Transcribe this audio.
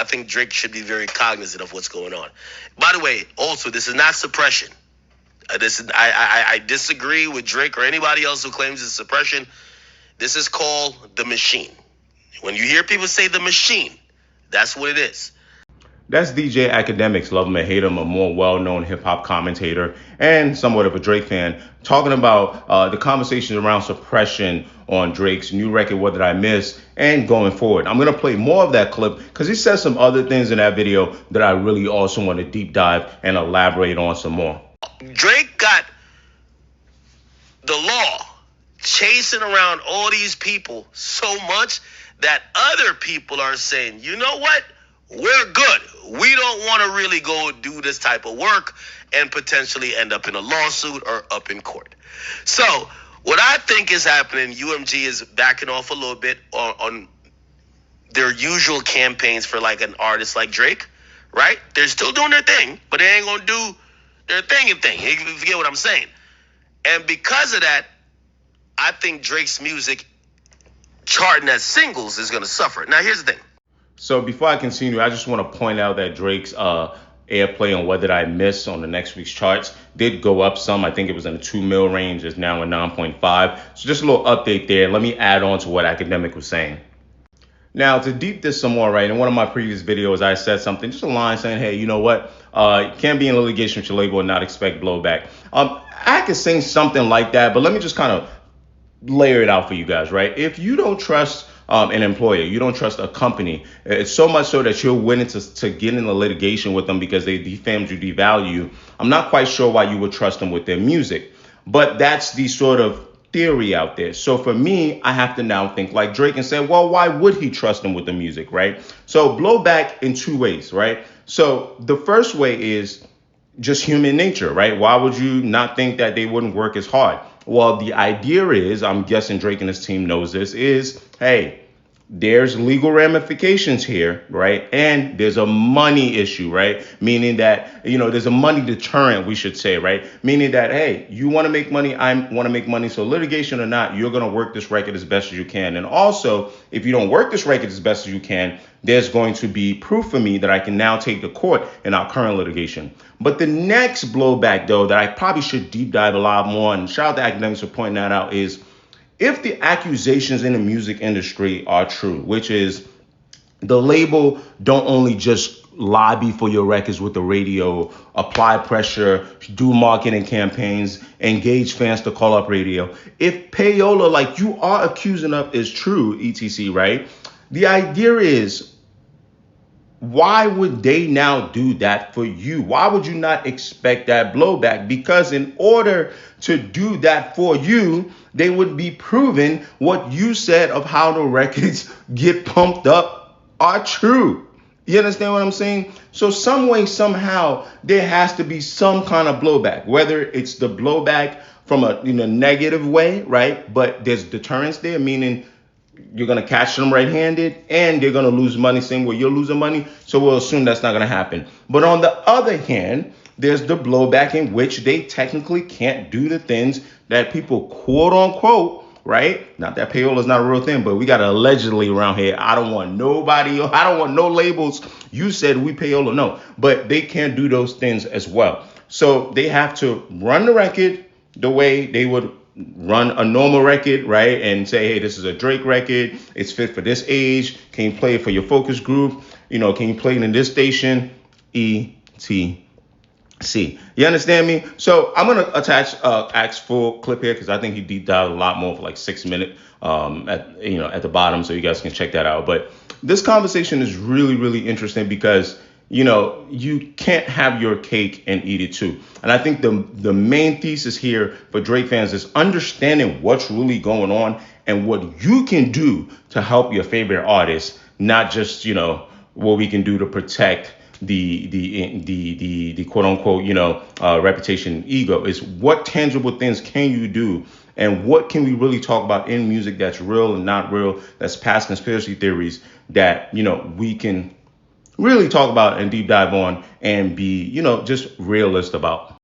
I think Drake should be very cognizant of what's going on. By the way, also, this is not suppression. I disagree with Drake or anybody else who claims it's suppression. This is called the machine. When you hear people say the machine, that's what it is. That's DJ Akademiks, love him or hate him, a more well-known hip-hop commentator and somewhat of a Drake fan, talking about the conversations around suppression on Drake's new record, What Did I Miss, and going forward. I'm going to play more of that clip because he says some other things in that video that I really also want to deep dive and elaborate on some more. Drake got the law chasing around all these people so much that other people are saying, you know what? We're good. We don't want to really go do this type of work and potentially end up in a lawsuit or up in court. So what I think is happening, UMG is backing off a little bit on their usual campaigns for like an artist like Drake, right? They're still doing their thing, but they ain't going to do their thing. You forget what I'm saying. And because of that, I think Drake's music charting as singles is going to suffer. Now, here's the thing. So before I continue, I just want to point out that Drake's airplay on What Did I Miss on the next week's charts did go up some. I think it was in the 2 mil range. It's now at 9.5. So just a little update there. Let me add on to what Akademiks was saying. Now, to deep this some more, right, in one of my previous videos, I said something, just a line saying, hey, you know what? You can't be in litigation with your label and not expect blowback. I could say something like that, but let me just kind of layer it out for you guys, right? If you don't trust an employer, you don't trust a company, it's so much so that you're willing to get in a litigation with them because they defamed you, devalue you. I'm not quite sure why you would trust them with their music, but that's the sort of theory out there. So for me, I have to now think like Drake and say, well, why would he trust them with the music, right? So blowback in two ways, right? So the first way is just human nature, right? Why would you not think that they wouldn't work as hard? Well, the idea is, I'm guessing Drake and his team knows this, is, hey, there's legal ramifications here, right? And there's a money issue, right? Meaning that, there's a money deterrent, we should say, right? Meaning that, hey, you want to make money, I want to make money. So litigation or not, you're going to work this record as best as you can. And also, if you don't work this record as best as you can, there's going to be proof for me that I can now take to court in our current litigation. But the next blowback, though, that I probably should deep dive a lot more, and shout out to Akademiks for pointing that out, is if the accusations in the music industry are true, which is the label don't only just lobby for your records with the radio, apply pressure, do marketing campaigns, engage fans to call up radio. If payola, like you are accusing of, is true, etc., right? The idea is, why would they now do that for you? Why would you not expect that blowback? Because in order to do that for you, they would be proving what you said of how the records get pumped up are true. You understand what I'm saying? So some way, somehow, there has to be some kind of blowback, whether it's the blowback from a negative way, right? But there's deterrence there, meaning you're going to catch them right-handed and they're going to lose money, same way you're losing money. So we'll assume that's not going to happen. But on the other hand, there's the blowback in which they technically can't do the things that people quote unquote, right? Not that payola is not a real thing, but we got allegedly around here. I don't want nobody, I don't want no labels. You said we payola, no, but they can't do those things as well. So they have to run the record the way they would run a normal record, right? And say, hey, this is a Drake record. It's fit for this age. Can you play it for your focus group? Can you play it in this station? ETC. You understand me? So I'm going to attach Ax's full clip here because I think he deep dived a lot more for like 6 minutes at the bottom. So you guys can check that out. But this conversation is really, really interesting because you can't have your cake and eat it too. And I think the main thesis here for Drake fans is understanding what's really going on and what you can do to help your favorite artist, not just, what we can do to protect the quote unquote, reputation and ego. Is what tangible things can you do and what can we really talk about in music that's real and not real, that's past conspiracy theories that, we can really talk about and deep dive on and be, just realist about.